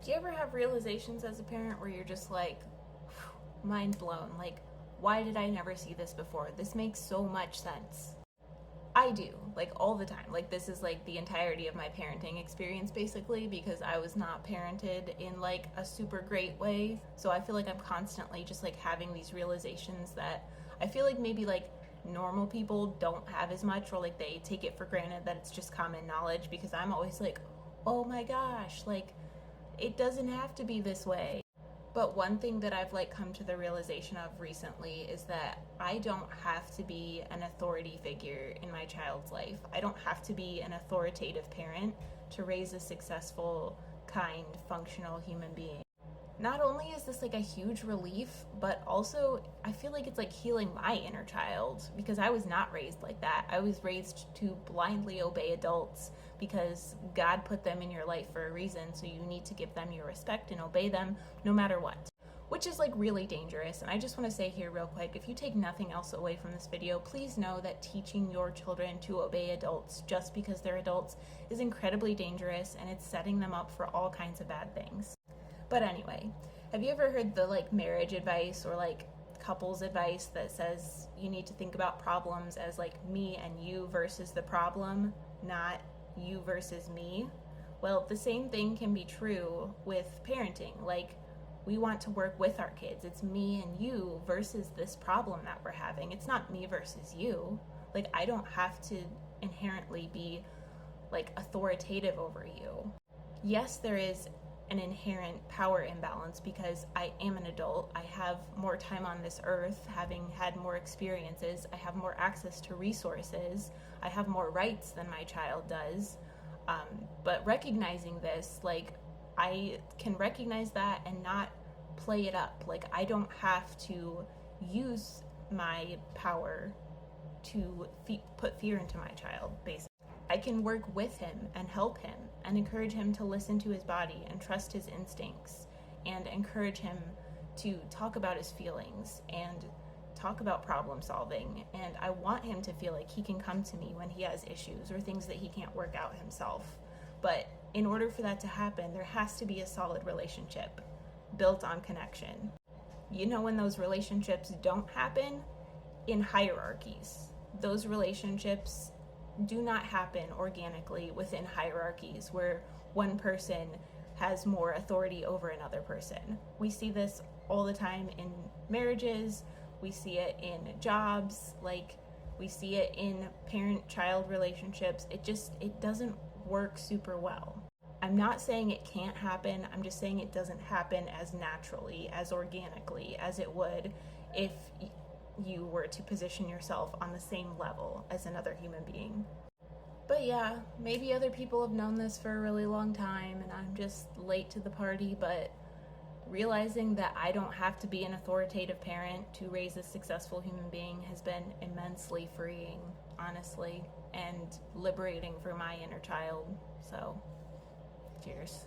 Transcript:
Do you ever have realizations as a parent where you're just like, mind blown? Like, why did I never see this before? This makes so much sense. I do, like all the time. Like, this is like the entirety of my parenting experience basically, because I was not parented in like a super great way. So I feel like I'm constantly just like having these realizations that I feel like maybe like normal people don't have as much, or like they take it for granted that it's just common knowledge, because I'm always like, oh my gosh, like it doesn't have to be this way. But one thing that I've like come to the realization of recently is that I don't have to be an authority figure in my child's life. I don't have to be an authoritative parent to raise a successful, kind, functional human being. Not only is this like a huge relief, but also I feel like it's like healing my inner child, because I was not raised like that. I was raised to blindly obey adults because God put them in your life for a reason, so you need to give them your respect and obey them no matter what. Which is like really dangerous. And I just want to say here real quick, if you take nothing else away from this video, please know that teaching your children to obey adults just because they're adults is incredibly dangerous, and it's setting them up for all kinds of bad things. But anyway, have you ever heard the like marriage advice or like couples advice that says you need to think about problems as like me and you versus the problem, not you versus me? Well, the same thing can be true with parenting. Like, we want to work with our kids. It's me and you versus this problem that we're having. It's not me versus you. Like, I don't have to inherently be like authoritative over you. Yes, there is an inherent power imbalance because I am an adult. I have more time on this earth, having had more experiences. I have more access to resources. I have more rights than my child does. But recognizing this, like, I can recognize that and not play it up. Like, I don't have to use my power to put fear into my child, basically. I can work with him and help him and encourage him to listen to his body and trust his instincts, and encourage him to talk about his feelings and talk about problem solving. And I want him to feel like he can come to me when he has issues or things that he can't work out himself. But in order for that to happen, there has to be a solid relationship built on connection. You know when those relationships don't happen? In hierarchies. Those relationships do not happen organically within hierarchies where one person has more authority over another person. We see this all the time in marriages, we see it in jobs, like we see it in parent-child relationships. It doesn't work super well. I'm not saying it can't happen, I'm just saying it doesn't happen as naturally, as organically as it would if you were to position yourself on the same level as another human being. But yeah, maybe other people have known this for a really long time and I'm just late to the party, but realizing that I don't have to be an authoritative parent to raise a successful human being has been immensely freeing, honestly, and liberating for my inner child. So, cheers.